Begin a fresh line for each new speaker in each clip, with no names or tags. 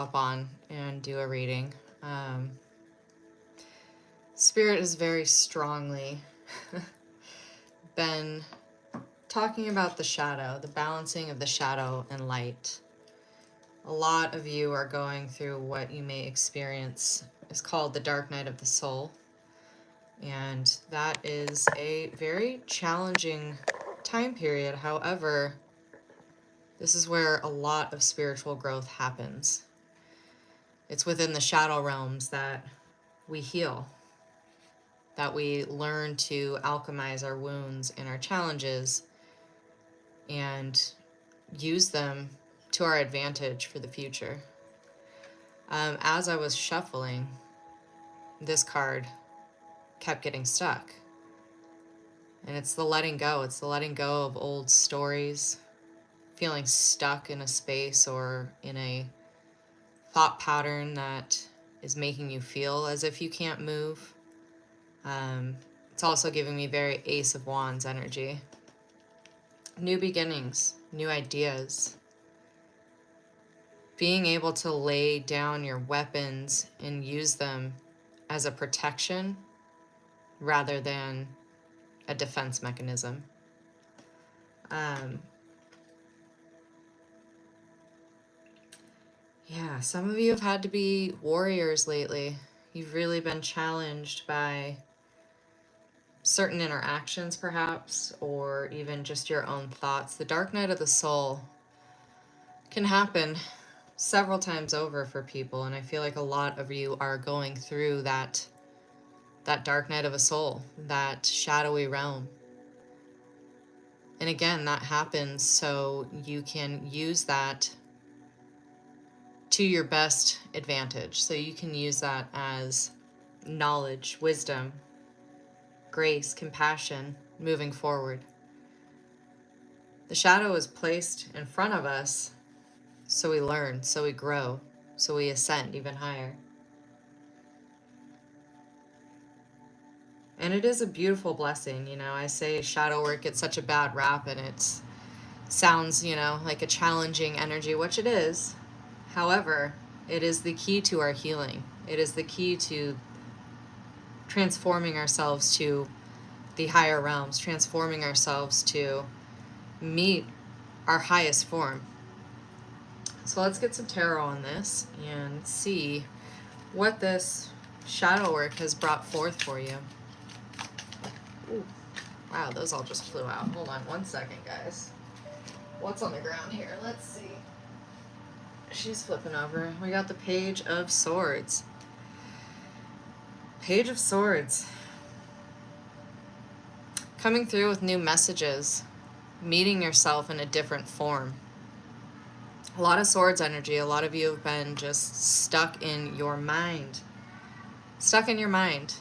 hop on and do a reading. Spirit has very strongly been talking about the shadow, the balancing of the shadow and light. A lot of you are going through what you may experience is called the dark night of the soul. And that is a very challenging time period. However, this is where a lot of spiritual growth happens. It's within the shadow realms that we heal, that we learn to alchemize our wounds and our challenges and use them to our advantage for the future. As I was shuffling, this card kept getting stuck. And it's the letting go. It's the letting go of old stories, feeling stuck in a space or in a thought pattern that is making you feel as if you can't move. It's also giving me very Ace of Wands energy. New beginnings, new ideas. Being able to lay down your weapons and use them as a protection rather than a defense mechanism. Yeah, some of you have had to be warriors lately. You've really been challenged by certain interactions, perhaps, or even just your own thoughts. The dark night of the soul can happen several times over for people, and I feel like a lot of you are going through that dark night of a soul, that shadowy realm. And again, that happens so you can use that to your best advantage. So you can use that as knowledge, wisdom, grace, compassion, moving forward. The shadow is placed in front of us so we learn, so we grow, so we ascend even higher. And it is a beautiful blessing. You know, I say shadow work gets such a bad rap and it sounds, you know, like a challenging energy, which it is. However, it is the key to our healing. It is the key to transforming ourselves to the higher realms, transforming ourselves to meet our highest form. So let's get some tarot on this and see what this shadow work has brought forth for you. Ooh. Wow, those all just flew out. Hold on one second, guys. What's on the ground here? Let's see. She's flipping over. We got the Page of Swords. Page of Swords. Coming through with new messages. Meeting yourself in a different form. A lot of swords energy. A lot of you have been just stuck in your mind. Stuck in your mind.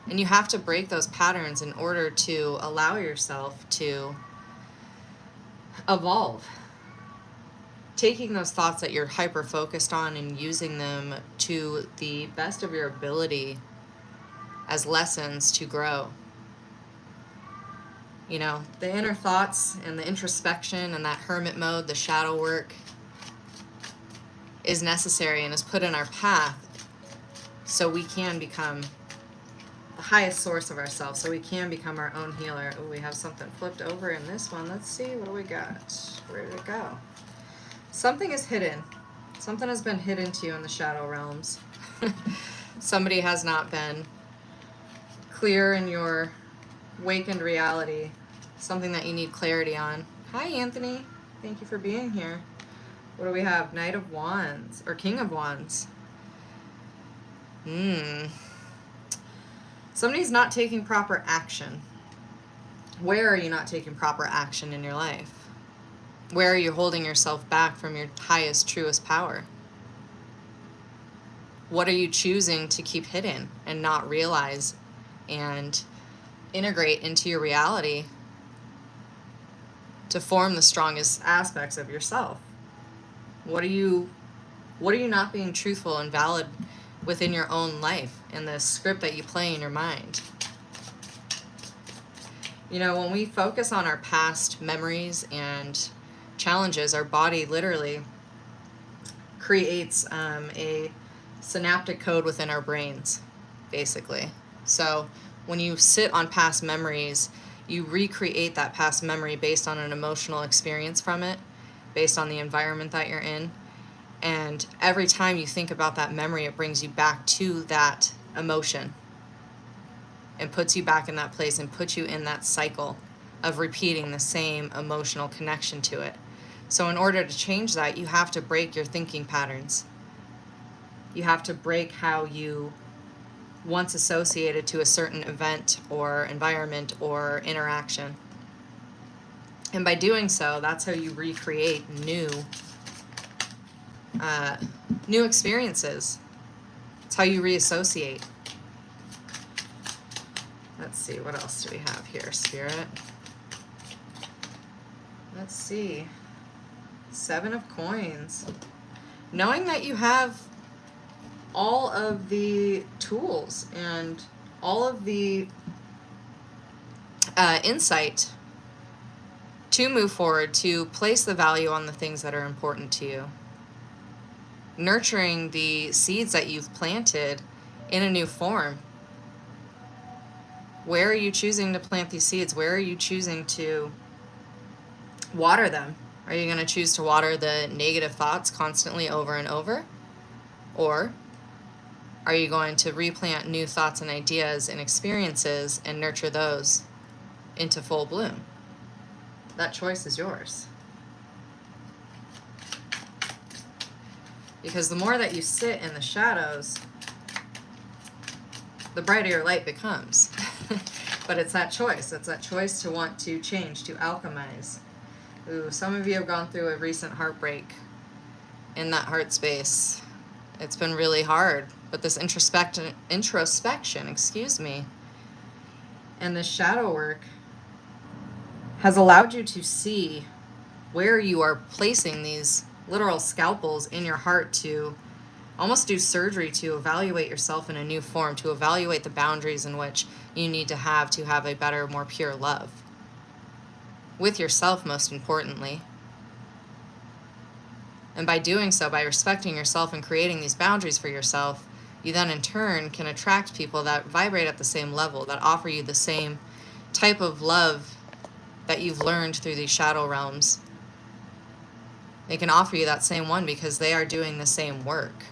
And you have to break those patterns in order to allow yourself to evolve. Taking those thoughts that you're hyper focused on and using them to the best of your ability as lessons to grow. You know, the inner thoughts and the introspection and that hermit mode, the shadow work is necessary and is put in our path so we can become the highest source of ourselves, so we can become our own healer. Oh, we have something flipped over in this one. Let's see, what do we got? Where did it go? Something is hidden. Something has been hidden to you in the shadow realms. Somebody has not been clear in your awakened reality. Something that you need clarity on. Hi, Anthony. Thank you for being here. What do we have? Knight of Wands, or King of Wands. Somebody's not taking proper action. Where are you not taking proper action in your life? Where are you holding yourself back from your highest, truest power? What are you choosing to keep hidden and not realize and integrate into your reality to form the strongest aspects of yourself? What are you not being truthful and valid within your own life and the script that you play in your mind? You know, when we focus on our past memories and challenges, our body literally creates a synaptic code within our brains, basically. So when you sit on past memories, you recreate that past memory based on an emotional experience from it, based on the environment that you're in. And every time you think about that memory, it brings you back to that emotion and puts you back in that place and puts you in that cycle of repeating the same emotional connection to it. So in order to change that, you have to break your thinking patterns. You have to break how you once associated to a certain event or environment or interaction. And by doing so, that's how you recreate new experiences. It's how you reassociate. Let's see, what else do we have here, Spirit? Let's see. 7 of Coins. Knowing that you have all of the tools and all of the insight to move forward, to place the value on the things that are important to you. Nurturing the seeds that you've planted in a new form. Where are you choosing to plant these seeds? Where are you choosing to water them? Are you going to choose to water the negative thoughts constantly over and over? Or are you going to replant new thoughts and ideas and experiences and nurture those into full bloom? That choice is yours. Because the more that you sit in the shadows, the brighter your light becomes. But it's that choice. It's that choice to want to change, to alchemize. Ooh, some of you have gone through a recent heartbreak in that heart space. It's been really hard. But this introspection, and this shadow work has allowed you to see where you are placing these literal scalpels in your heart to almost do surgery to evaluate yourself in a new form, to evaluate the boundaries in which you need to have a better, more pure love. With yourself, most importantly. And by doing so, by respecting yourself and creating these boundaries for yourself, you then in turn can attract people that vibrate at the same level, that offer you the same type of love that you've learned through these shadow realms. They can offer you that same one because they are doing the same work.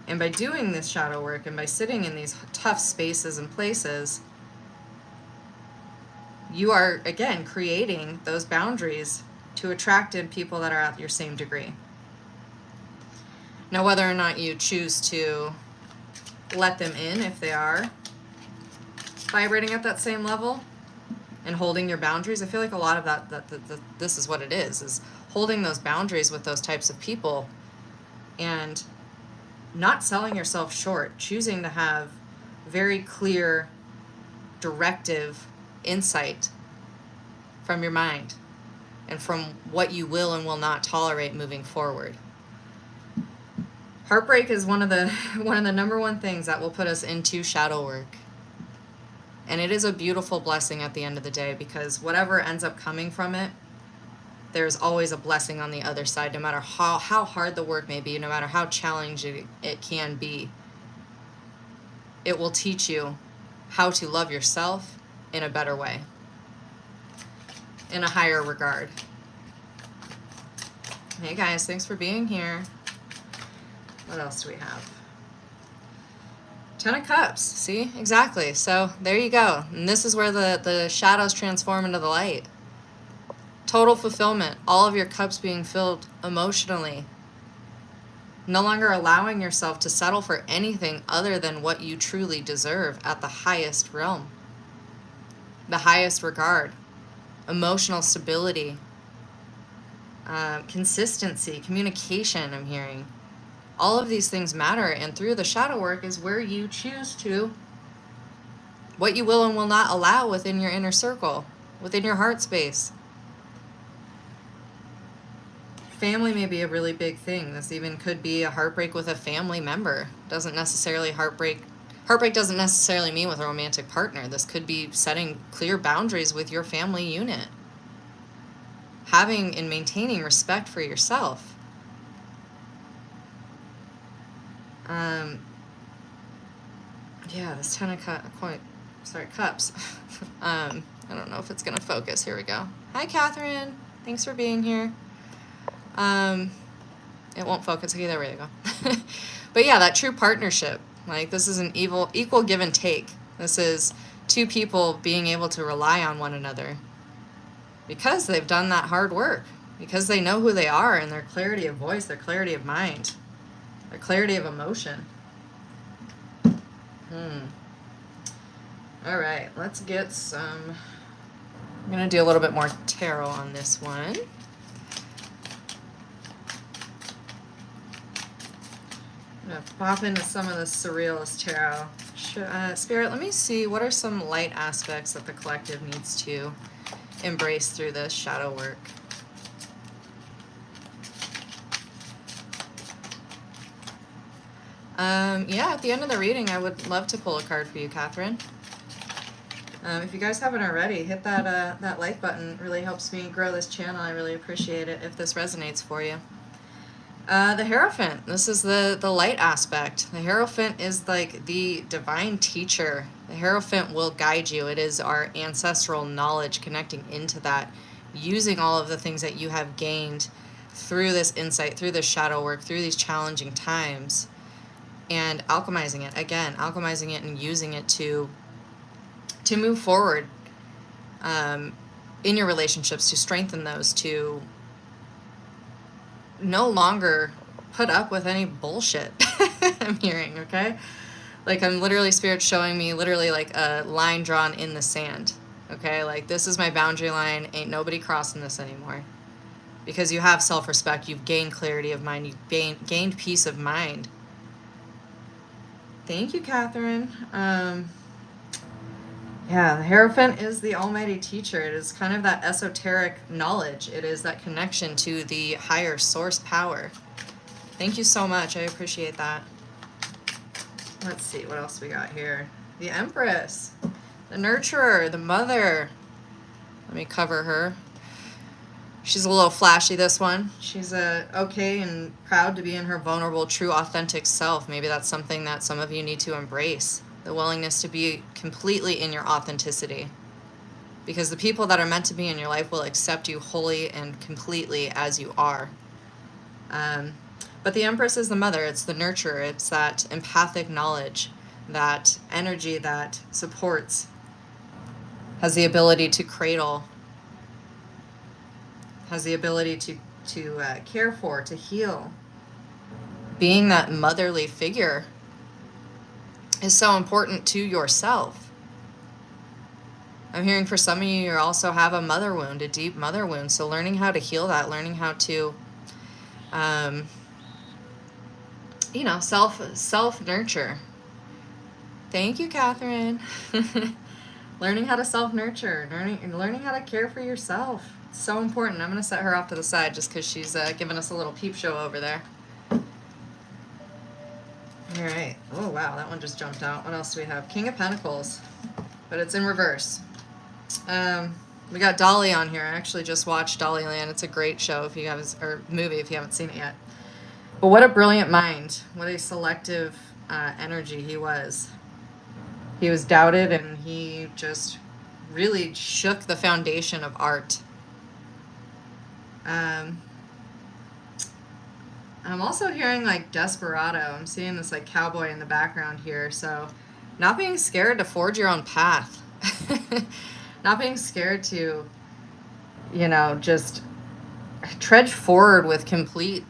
And by doing this shadow work and by sitting in these tough spaces and places, you are, again, creating those boundaries to attract in people that are at your same degree. Now, whether or not you choose to let them in, if they are vibrating at that same level and holding your boundaries, I feel like a lot of that this is what it is holding those boundaries with those types of people and not selling yourself short, choosing to have very clear, directive insight from your mind and from what you will and will not tolerate moving forward. Heartbreak is one of the number one things that will put us into shadow work. And it is a beautiful blessing at the end of the day, because whatever ends up coming from it, there's always a blessing on the other side, no matter how hard the work may be, no matter how challenging it can be. It will teach you how to love yourself in a better way, in a higher regard. Hey guys, thanks for being here. What else do we have? 10 of Cups. See? Exactly. So there you go. And this is where the shadows transform into the light. Total fulfillment. All of your cups being filled emotionally. No longer allowing yourself to settle for anything other than what you truly deserve at the highest realm. The highest regard. Emotional stability. Consistency. Communication, I'm hearing. All of these things matter, and through the shadow work is where you choose to, what you will and will not allow within your inner circle, within your heart space. Family may be a really big thing. This even could be a heartbreak with a family member. Heartbreak doesn't necessarily mean with a romantic partner. This could be setting clear boundaries with your family unit. Having and maintaining respect for yourself. Yeah, this 10 of cups. I don't know if it's going to focus. Here we go. Hi, Catherine. Thanks for being here. It won't focus. Okay, there we go. But yeah, that true partnership. Like, this is an equal give and take. This is two people being able to rely on one another because they've done that hard work, because they know who they are and their clarity of voice, their clarity of mind, their clarity of emotion. All right, let's get some. I'm going to do a little bit more tarot on this one. I'm going to pop into some of the Surrealist Tarot. Spirit, let me see, what are some light aspects that the collective needs to embrace through this shadow work? Yeah, at the end of the reading, I would love to pull a card for you, Catherine. If you guys haven't already, hit that like button. It really helps me grow this channel. I really appreciate it if this resonates for you. The Hierophant. This is the light aspect. The Hierophant is like the divine teacher. The Hierophant will guide you. It is our ancestral knowledge connecting into that, using all of the things that you have gained through this insight, through this shadow work, through these challenging times, and alchemizing it. Again, alchemizing it and using it to move forward in your relationships, to strengthen those, to no longer put up with any bullshit. I'm hearing, okay? Like, I'm literally, Spirit showing me literally like a line drawn in the sand, okay? Like, this is my boundary line. Ain't nobody crossing this anymore. Because you have self-respect. You've gained clarity of mind. You've gained peace of mind. Thank you, Catherine. Yeah, the Hierophant is the almighty teacher. It is kind of that esoteric knowledge. It is that connection to the higher source power. Thank you so much. I appreciate that. Let's see, what else we got here? The Empress, the nurturer, the mother. Let me cover her. She's a little flashy, this one. She's okay and proud to be in her vulnerable, true, authentic self. Maybe that's something that some of you need to embrace. The willingness to be completely in your authenticity. Because the people that are meant to be in your life will accept you wholly and completely as you are. But the Empress is the mother. It's the nurturer. It's that empathic knowledge, that energy that supports, has the ability to cradle, has the ability to care for, to heal. Being that motherly figure is so important to yourself. I'm hearing for some of you, you also have a mother wound, a deep mother wound. So learning how to heal that, learning how to, self-nurture. Thank you, Catherine. Learning how to self-nurture, learning how to care for yourself. It's so important. I'm going to set her off to the side just because she's giving us a little peep show over there. All right. Oh, wow. That one just jumped out. What else do we have? King of Pentacles, but it's in reverse. We got Dolly on here. I actually just watched Dolly Land. It's a great show if you haven't, or movie if you haven't seen it yet. But what a brilliant mind. What a selective energy he was. He was doubted, and he just really shook the foundation of art. I'm also hearing like desperado. I'm seeing this like cowboy in the background here. So not being scared to forge your own path. Not being scared to, just trudge forward with complete,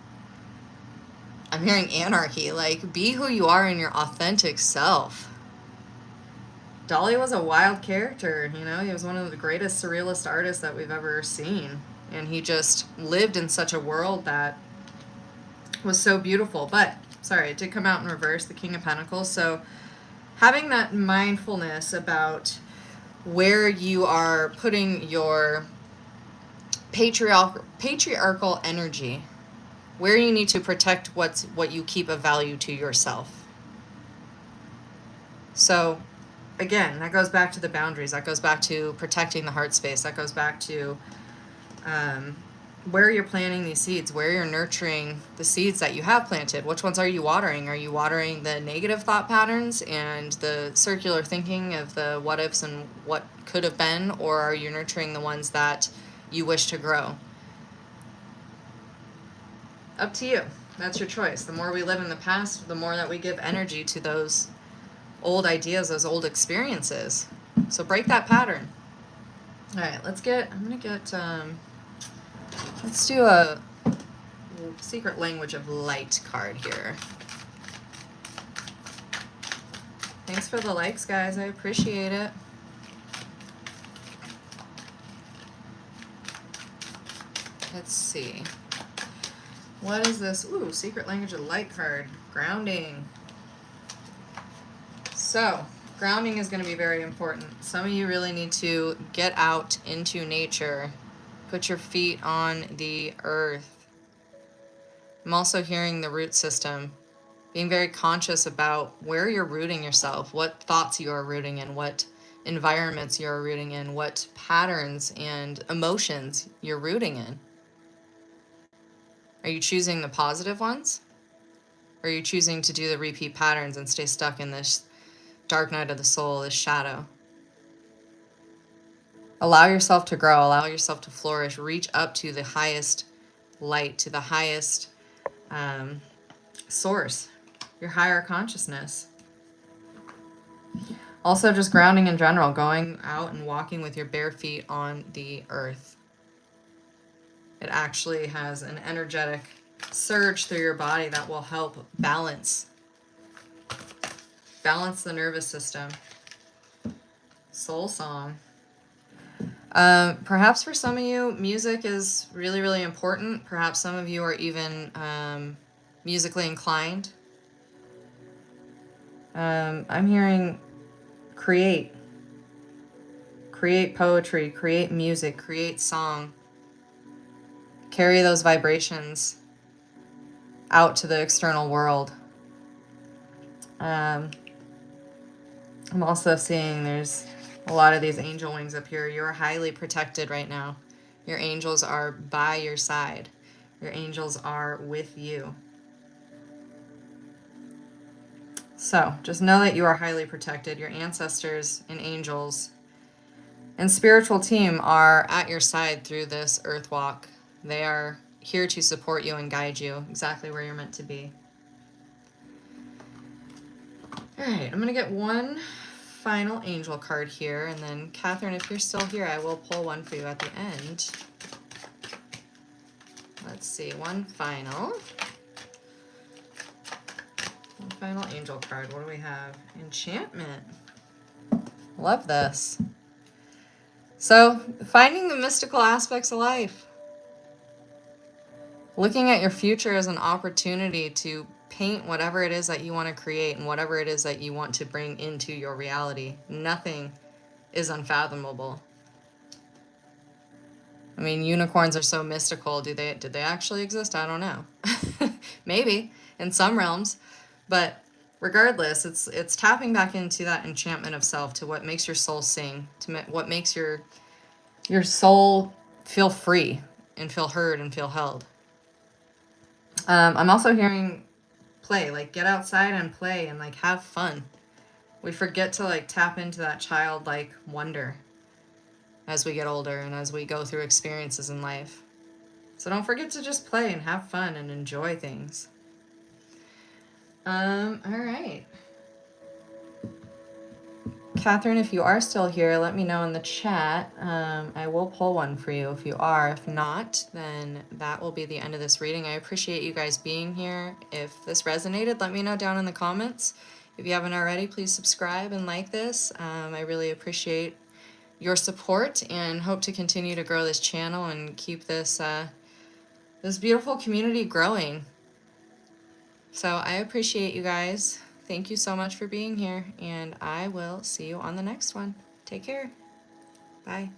I'm hearing anarchy. Like, be who you are in your authentic self. Dolly was a wild character, he was one of the greatest surrealist artists that we've ever seen. And he just lived in such a world that was so beautiful. But, sorry, it did come out in reverse, the King of Pentacles. So having that mindfulness about where you are putting your patriarchal energy, where you need to protect what you keep of value to yourself. So, again, that goes back to the boundaries. That goes back to protecting the heart space. That goes back to where you're planting these seeds, where you're nurturing the seeds that you have planted. Which ones are you watering? Are you watering the negative thought patterns and the circular thinking of the what ifs and what could have been, or are you nurturing the ones that you wish to grow? Up to you. That's your choice. The more we live in the past, the more that we give energy to those old ideas, those old experiences. So break that pattern. All right, let's do a Secret Language of Light card here. Thanks for the likes, guys. I appreciate it. Let's see. What is this? Ooh, Secret Language of Light card. Grounding. So, grounding is going to be very important. Some of you really need to get out into nature. Put your feet on the earth. I'm also hearing the root system. Being very conscious about where you're rooting yourself, what thoughts you are rooting in, what environments you're rooting in, what patterns and emotions you're rooting in. Are you choosing the positive ones? Or are you choosing to do the repeat patterns and stay stuck in this dark night of the soul, this shadow? Allow yourself to grow, allow yourself to flourish, reach up to the highest light, to the highest source, your higher consciousness. Also, just grounding in general, going out and walking with your bare feet on the earth. It actually has an energetic surge through your body that will help balance the nervous system. Soul song. Perhaps for some of you, music is really, really important. Perhaps some of you are even musically inclined. I'm hearing create poetry, create music, create song. Carry those vibrations out to the external world. I'm also seeing there's a lot of these angel wings up here. You're highly protected right now. Your angels are by your side. Your angels are with you. So just know that you are highly protected. Your ancestors and angels and spiritual team are at your side through this earth walk. They are here to support you and guide you exactly where you're meant to be. All right, I'm going to get one final angel card here, and then Catherine, if you're still here, I will pull one for you at the end. Let's see, one final angel card. What do we have? Enchantment. Love this. So, finding the mystical aspects of life. Looking at your future as an opportunity to paint whatever it is that you want to create and whatever it is that you want to bring into your reality. Nothing is unfathomable. I mean, unicorns are so mystical. Did they actually exist? I don't know. Maybe in some realms, but regardless, it's tapping back into that enchantment of self, to what makes your soul sing, to what makes your soul feel free and feel heard and feel held. I'm also hearing play, like get outside and play and like have fun. We forget to like tap into that childlike wonder as we get older and as we go through experiences in life. So don't forget to just play and have fun and enjoy things. All right. Catherine, if you are still here, let me know in the chat. I will pull one for you if you are. If not, then that will be the end of this reading. I appreciate you guys being here. If this resonated, let me know down in the comments. If you haven't already, please subscribe and like this. I really appreciate your support and hope to continue to grow this channel and keep this this beautiful community growing. So I appreciate you guys. Thank you so much for being here, and I will see you on the next one. Take care. Bye.